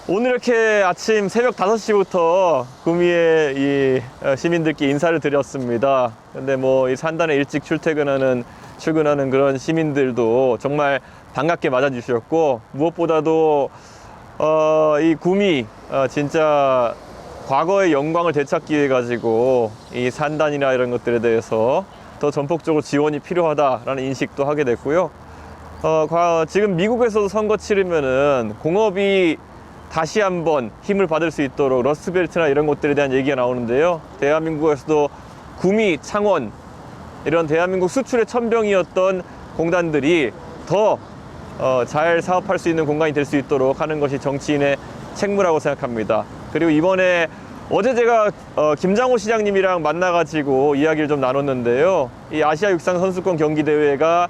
오늘 이렇게 아침 새벽 5시부터 구미에 이 시민들께 인사를 드렸습니다. 근데 뭐 이 산단에 일찍 출근하는 그런 시민들도 정말 반갑게 맞아주셨고, 무엇보다도 이 구미 진짜 과거의 영광을 되찾기 위해 가지고 이 산단이나 이런 것들에 대해서 더 전폭적으로 지원이 필요하다라는 인식도 하게 됐고요. 지금 미국에서도 선거 치르면은 공업이 다시 한번 힘을 받을 수 있도록 러스트벨트나 이런 것들에 대한 얘기가 나오는데요. 대한민국에서도 구미, 창원 이런 대한민국 수출의 천병이었던 공단들이 더 잘 사업할 수 있는 공간이 될 수 있도록 하는 것이 정치인의 책무라고 생각합니다. 그리고 이번에 어제 제가 김장호 시장님이랑 만나가지고 이야기를 좀 나눴는데요. 이 아시아 육상 선수권 경기 대회가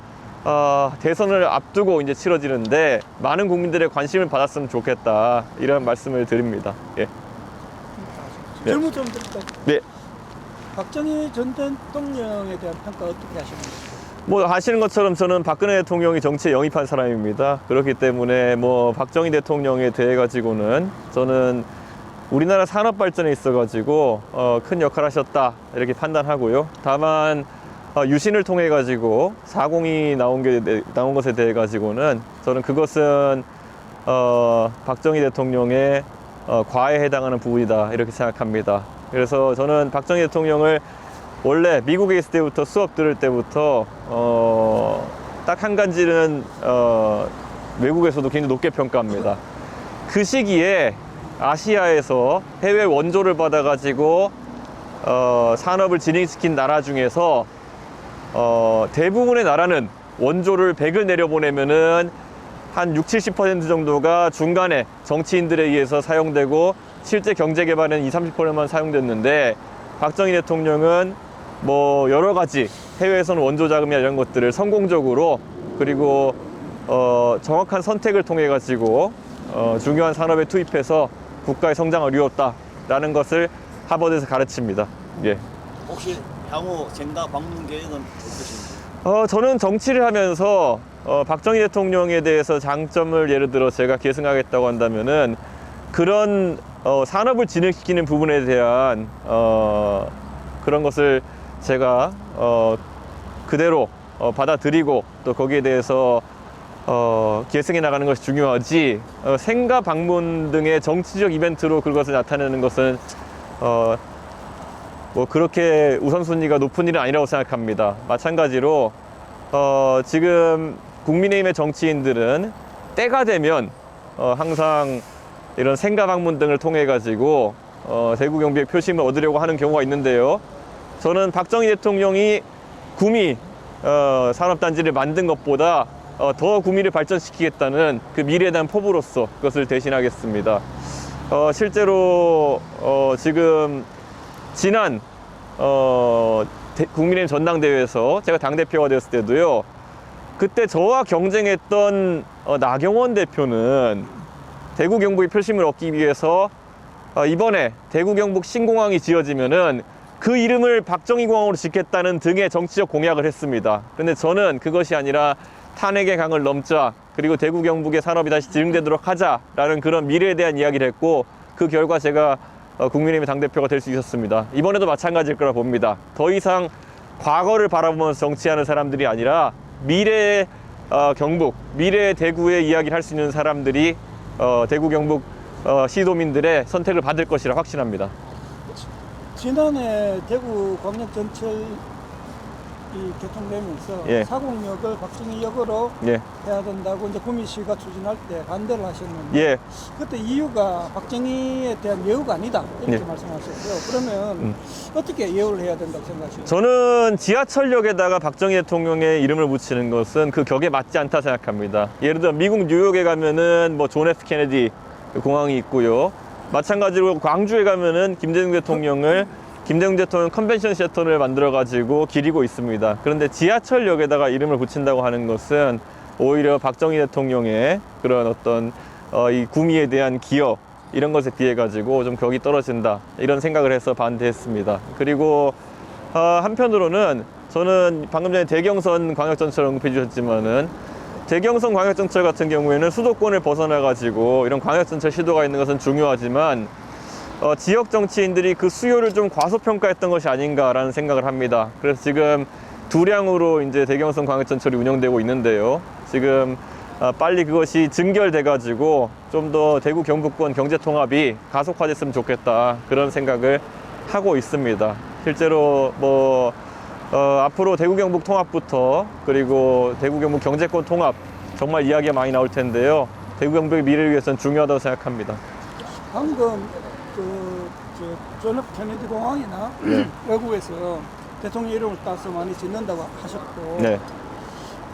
대선을 앞두고 이제 치러지는데 많은 국민들의 관심을 받았으면 좋겠다, 이런 말씀을 드립니다. 예. 질문 좀 드릴까요? 네. 박정희 전 대통령에 대한 평가 어떻게 하십니까? 뭐 아시는 것처럼 저는 박근혜 대통령이 정치에 영입한 사람입니다. 그렇기 때문에 뭐 박정희 대통령에 대해 가지고는 저는 우리나라 산업 발전에 있어 가지고 큰 역할을 하셨다, 이렇게 판단하고요. 다만 유신을 통해 가지고 사공이 나온 것에 대해 가지고는 저는 그것은 박정희 대통령의 과에 해당하는 부분이다, 이렇게 생각합니다. 그래서 저는 박정희 대통령을 원래 미국에 있을 때부터 수업 들을 때부터 딱 한 가지는 외국에서도 굉장히 높게 평가합니다. 그 시기에 아시아에서 해외 원조를 받아 가지고 산업을 진행시킨 나라 중에서 대부분의 나라는 원조를 100을 내려보내면은 한 60~70% 정도가 중간에 정치인들에 의해서 사용되고 실제 경제 개발은 20~30%만 사용됐는데, 박정희 대통령은 뭐 여러 가지 해외에서는 원조 자금이나 이런 것들을 성공적으로, 그리고 정확한 선택을 통해 가지고 중요한 산업에 투입해서 국가의 성장을 이루었다라는 것을 하버드에서 가르칩니다. 예. 혹시 향후 생가 방문 계획은 어떠신지? 저는 정치를 하면서 박정희 대통령에 대해서 장점을 예를 들어 제가 계승하겠다고 한다면은 그런 산업을 진행시키는 부분에 대한 그런 것을 제가 그대로 받아들이고 또 거기에 대해서 계승해 나가는 것이 중요하지, 생가 방문 등의 정치적 이벤트로 그것을 나타내는 것은 뭐 그렇게 우선순위가 높은 일은 아니라고 생각합니다. 마찬가지로 지금 국민의힘의 정치인들은 때가 되면 항상 이런 생가 방문 등을 통해 가지고 대구 경북의 표심을 얻으려고 하는 경우가 있는데요. 저는 박정희 대통령이 구미 산업단지를 만든 것보다 더 구미를 발전시키겠다는 그 미래에 대한 포부로서 그것을 대신하겠습니다. 실제로 지금 지난 국민의힘 전당대회에서 제가 당대표가 되었을 때도요, 그때 저와 경쟁했던 나경원 대표는 대구 경북의 표심을 얻기 위해서 이번에 대구 경북 신공항이 지어지면은 그 이름을 박정희 공항으로 짓겠다는 등의 정치적 공약을 했습니다. 그런데 저는 그것이 아니라 탄핵의 강을 넘자, 그리고 대구 경북의 산업이 다시 지흥되도록 하자라는 그런 미래에 대한 이야기를 했고, 그 결과 제가 국민의힘의 당대표가 될 수 있었습니다. 이번에도 마찬가지일 거라 봅니다. 더 이상 과거를 바라보면서 정치하는 사람들이 아니라 미래의 경북, 미래의 대구의 이야기를 할 수 있는 사람들이 대구 경북 시도민들의 선택을 받을 것이라 확신합니다. 지난해 대구 광역전철이 개통되면서 예. 사공역을 박정희역으로 예. 해야 된다고 이제 구미시가 추진할 때 반대를 하셨는데, 예. 그때 이유가 박정희에 대한 예우가 아니다, 이렇게 예. 말씀하셨고요. 그러면 어떻게 예우를 해야 된다고 생각하십니까? 저는 지하철역에다가 박정희 대통령의 이름을 붙이는 것은 그 격에 맞지 않다 생각합니다. 예를 들어 미국 뉴욕에 가면은 뭐 존 F 케네디 공항이 있고요. 마찬가지로 광주에 가면은 김대중 대통령 컨벤션 센터를 만들어 가지고 기리고 있습니다. 그런데 지하철역에다가 이름을 붙인다고 하는 것은 오히려 박정희 대통령의 그런 어떤 이 구미에 대한 기여, 이런 것에 비해 가지고 좀 격이 떨어진다, 이런 생각을 해서 반대했습니다. 그리고 한편으로는 저는 방금 전에 대경선 광역전철 언급해 주셨지만은 대경선 광역정철 같은 경우에는 수도권을 벗어나 가지고 이런 광역정철 시도가 있는 것은 중요하지만 지역 정치인들이 그 수요를 좀 과소평가했던 것이 아닌가라는 생각을 합니다. 그래서 지금 두량으로 이제 대경선 광역정철이 운영되고 있는데요. 지금 빨리 그것이 증결돼 가지고 좀 더 대구 경북권 경제 통합이 가속화됐으면 좋겠다, 그런 생각을 하고 있습니다. 실제로 앞으로 대구 경북 통합부터 그리고 대구 경북 경제권 통합 정말 이야기가 많이 나올 텐데요. 대구 경북의 미래를 위해서는 중요하다고 생각합니다. 방금 존 F 케네디 공항이나 네. 외국에서 대통령 이름을 따서 많이 짓는다고 하셨고, 네.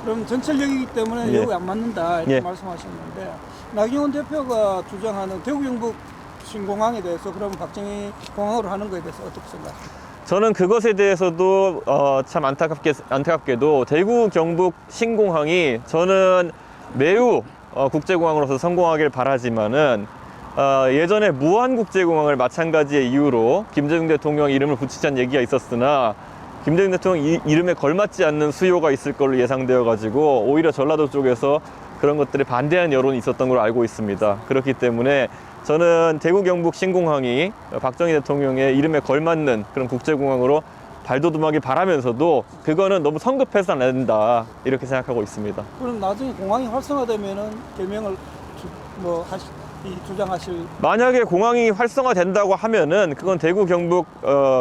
그럼 전철역이기 때문에 예. 여기 안 맞는다 이렇게 예. 말씀하셨는데, 나경원 대표가 주장하는 대구 경북 신공항에 대해서 그럼 박정희 공항으로 하는 거에 대해서 어떻게 생각하십니까? 저는 그것에 대해서도 참 안타깝게도 대구 경북 신공항이 저는 매우 국제공항으로서 성공하길 바라지만은 예전에 무안국제공항을 마찬가지의 이유로 김대중 대통령 이름을 붙이자는 얘기가 있었으나 김대중 대통령 이름에 걸맞지 않는 수요가 있을 걸로 예상되어 가지고 오히려 전라도 쪽에서 그런 것들에 반대하는 여론이 있었던 걸로 알고 있습니다. 그렇기 때문에 저는 대구 경북 신공항이 박정희 대통령의 이름에 걸맞는 그런 국제공항으로 발돋움하기 바라면서도 그거는 너무 성급해서는 안 된다, 이렇게 생각하고 있습니다. 그럼 나중에 공항이 활성화되면은 개명을 주장하실? 만약에 공항이 활성화된다고 하면은 그건 대구 경북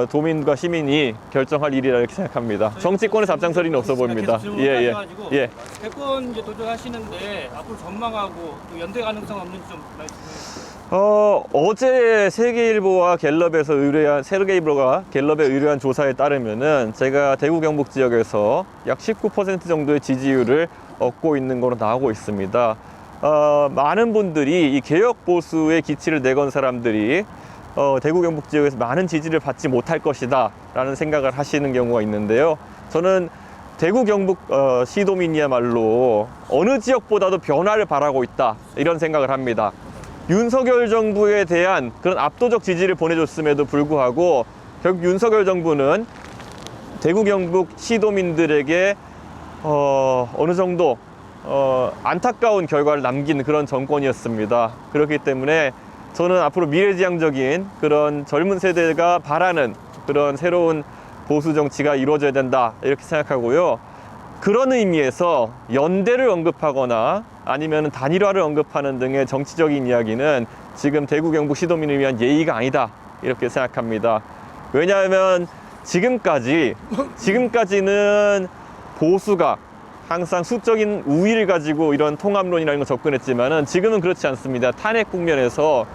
도민과 시민이 결정할 일이라 이렇게 생각합니다. 정치권에서 앞장설 리는 없어 보입니다. 예. 대권 이제 도전하시는데 앞으로 전망하고 또 연대 가능성 없는지 좀 말씀해. 어제 세계일보가 갤럽에 의뢰한 조사에 따르면은 제가 대구 경북 지역에서 약 19% 정도의 지지율을 얻고 있는 거로 나오고 있습니다. 많은 분들이 이 개혁 보수의 기치를 내건 사람들이 대구 경북 지역에서 많은 지지를 받지 못할 것이다 라는 생각을 하시는 경우가 있는데요. 저는 대구 경북 시도민이야말로 어느 지역보다도 변화를 바라고 있다, 이런 생각을 합니다. 윤석열 정부에 대한 그런 압도적 지지를 보내줬음에도 불구하고 결국 윤석열 정부는 대구 경북 시도민들에게 어느 정도 안타까운 결과를 남긴 그런 정권이었습니다. 그렇기 때문에 저는 앞으로 미래지향적인 그런 젊은 세대가 바라는 그런 새로운 보수 정치가 이루어져야 된다, 이렇게 생각하고요. 그런 의미에서 연대를 언급하거나 아니면 단일화를 언급하는 등의 정치적인 이야기는 지금 대구 경북 시도민을 위한 예의가 아니다, 이렇게 생각합니다. 왜냐하면 지금까지는 보수가 항상 수적인 우위를 가지고 이런 통합론이라는 걸 접근했지만은 지금은 그렇지 않습니다. 탄핵 국면에서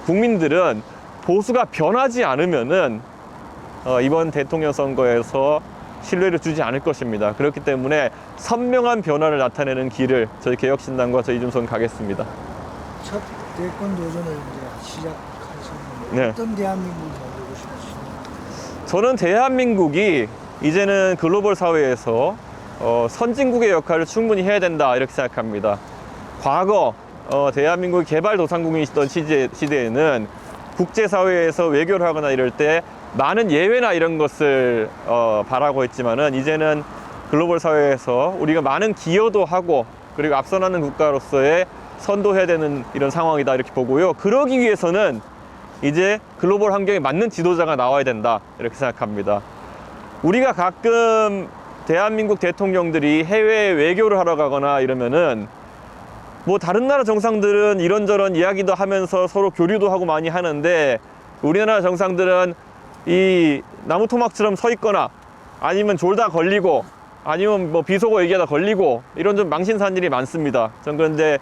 국민들은 보수가 변하지 않으면은 이번 대통령 선거에서 신뢰를 주지 않을 것입니다. 그렇기 때문에 선명한 변화를 나타내는 길을 저희 개혁신당과 저희 이준선 가겠습니다. 첫 대권 도전을 이제 시작하셨는데 네. 어떤 대한민국이 되고 싶으십니까? 저는 대한민국이 이제는 글로벌 사회에서 선진국의 역할을 충분히 해야 된다, 이렇게 생각합니다. 과거 대한민국이 개발도상국이었던 시대에는 국제사회에서 외교를 하거나 이럴 때 많은 예외나 이런 것을 바라고 했지만은 이제는 글로벌 사회에서 우리가 많은 기여도 하고 그리고 앞서나는 국가로서의 선도해야 되는 이런 상황이다, 이렇게 보고요. 그러기 위해서는 이제 글로벌 환경에 맞는 지도자가 나와야 된다, 이렇게 생각합니다. 우리가 가끔 대한민국 대통령들이 해외에 외교를 하러 가거나 이러면은 다른 나라 정상들은 이런저런 이야기도 하면서 서로 교류도 하고 많이 하는데 우리나라 정상들은 이 나무토막처럼 서 있거나 아니면 졸다 걸리고 아니면 비속어 얘기하다 걸리고 이런 좀 망신사한 일이 많습니다. 전 그런데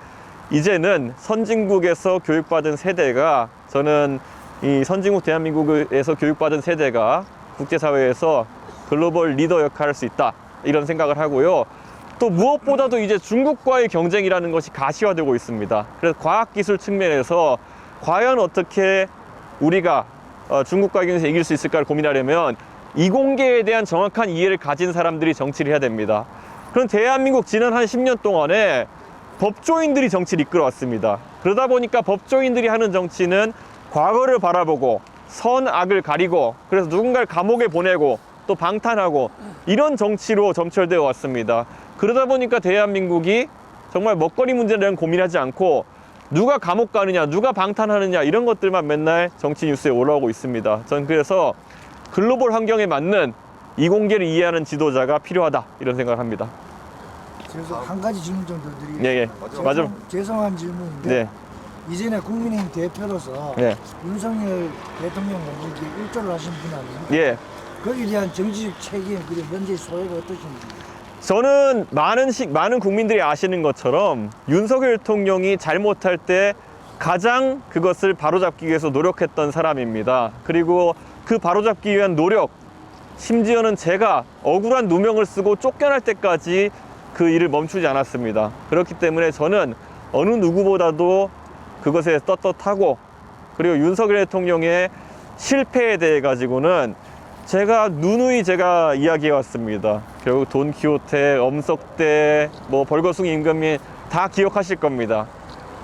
이제는 선진국에서 교육받은 세대가, 저는 이 선진국 대한민국에서 교육받은 세대가 국제사회에서 글로벌 리더 역할을 할 수 있다, 이런 생각을 하고요. 또 무엇보다도 이제 중국과의 경쟁이라는 것이 가시화되고 있습니다. 그래서 과학기술 측면에서 과연 어떻게 우리가 중국과의 경쟁에서 이길 수 있을까를 고민하려면 이공계에 대한 정확한 이해를 가진 사람들이 정치를 해야 됩니다. 그럼 대한민국 지난 한 10년 동안에 법조인들이 정치를 이끌어왔습니다. 그러다 보니까 법조인들이 하는 정치는 과거를 바라보고 선악을 가리고, 그래서 누군가를 감옥에 보내고 또 방탄하고 이런 정치로 점철되어 왔습니다. 그러다 보니까 대한민국이 정말 먹거리 문제에 대한 고민하지 않고 누가 감옥 가느냐, 누가 방탄하느냐 이런 것들만 맨날 정치 뉴스에 올라오고 있습니다. 전 그래서 글로벌 환경에 맞는 이공계를 이해하는 지도자가 필요하다 이런 생각을 합니다. 그래서 한 가지 질문 좀 더 드리겠습니다. 예, 예. 맞아. 죄송한 질문인데 네. 이전에 국민의힘 대표로서 네. 윤석열 대통령 공격에 일조를 하신 분 아닙니까? 예. 거기에 대한 정치적 책임 그리고 현재 소회가 어떠신지. 저는 많은 국민들이 아시는 것처럼 윤석열 대통령이 잘못할 때 가장 그것을 바로잡기 위해서 노력했던 사람입니다. 그리고 그 바로잡기 위한 노력, 심지어는 제가 억울한 누명을 쓰고 쫓겨날 때까지 그 일을 멈추지 않았습니다. 그렇기 때문에 저는 어느 누구보다도 그것에 떳떳하고, 그리고 윤석열 대통령의 실패에 대해 가지고는 제가 누누이 이야기해 왔습니다. 결국 돈키호테, 엄석대, 뭐 벌거숭이 임금님 다 기억하실 겁니다.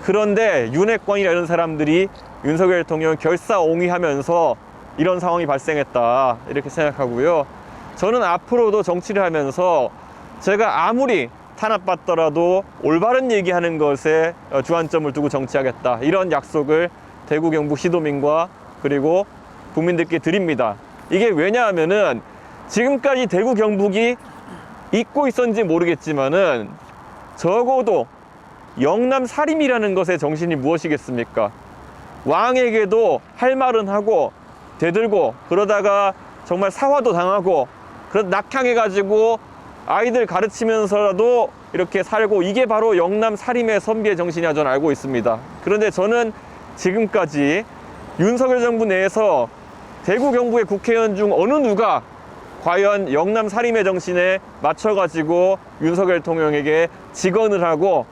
그런데 윤핵관이나 이런 사람들이 윤석열 대통령을 결사옹위하면서 이런 상황이 발생했다 이렇게 생각하고요. 저는 앞으로도 정치를 하면서 제가 아무리 탄압받더라도 올바른 얘기하는 것에 주안점을 두고 정치하겠다 이런 약속을 대구 경북 시도민과 그리고 국민들께 드립니다. 이게 왜냐하면은 지금까지 대구 경북이 잊고 있었는지 모르겠지만은 적어도 영남 살림이라는 것의 정신이 무엇이겠습니까? 왕에게도 할 말은 하고 대들고 그러다가 정말 사화도 당하고 낙향해가지고 아이들 가르치면서라도 이렇게 살고, 이게 바로 영남 살림의 선비의 정신이라 저는 알고 있습니다. 그런데 저는 지금까지 윤석열 정부 내에서 대구 경북의 국회의원 중 어느 누가 과연 영남 살림의 정신에 맞춰가지고 윤석열 대통령에게 직언을 하고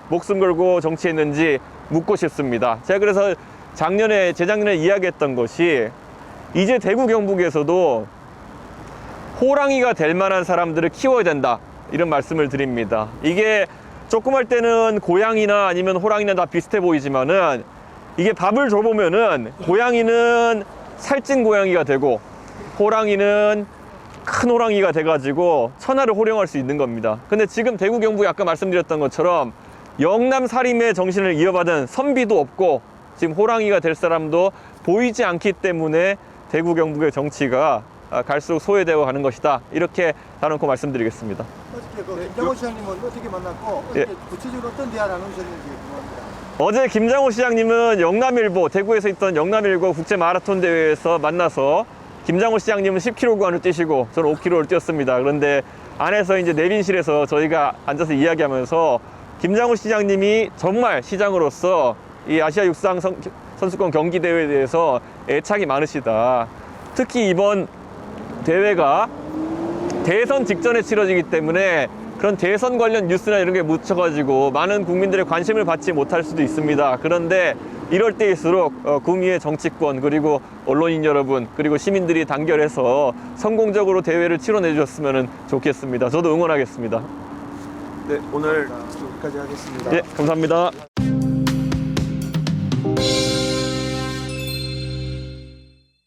목숨 걸고 정치했는지 묻고 싶습니다. 제가 그래서 재작년에 이야기했던 것이, 이제 대구 경북에서도 호랑이가 될 만한 사람들을 키워야 된다 이런 말씀을 드립니다. 이게 조금 할 때는 고양이나 아니면 호랑이나 다 비슷해 보이지만은 이게 밥을 줘보면은 고양이는 살찐 고양이가 되고 호랑이는 큰 호랑이가 돼가지고 천하를 호령할 수 있는 겁니다. 근데 지금 대구 경북이 아까 말씀드렸던 것처럼 영남 살림의 정신을 이어받은 선비도 없고 지금 호랑이가 될 사람도 보이지 않기 때문에 대구 경북의 정치가 갈수록 소외되어 가는 것이다 이렇게 다놓고 말씀드리겠습니다. 어저께 그 김장호 시장님은 어떻게 만났고 예. 어떻게 구체적으로 어떤 대화 나누셨는지 궁금합니다. 어제 김장호 시장님은 영남일보, 대구에서 있던 영남일보 국제 마라톤 대회에서 만나서 김장호 시장님은 10km 구간을 뛰시고 저는 5km를 뛰었습니다. 그런데 안에서 이제 내빈실에서 저희가 앉아서 이야기하면서 김장호 시장님이 정말 시장으로서 이 아시아 육상 선수권 경기 대회에 대해서 애착이 많으시다. 특히 이번 대회가 대선 직전에 치러지기 때문에 그런 대선 관련 뉴스나 이런 게 묻혀가지고 많은 국민들의 관심을 받지 못할 수도 있습니다. 그런데 이럴 때일수록 구미의 정치권 그리고 언론인 여러분 그리고 시민들이 단결해서 성공적으로 대회를 치러내 주셨으면 좋겠습니다. 저도 응원하겠습니다. 네, 오늘 여기까지 하겠습니다. 예, 감사합니다.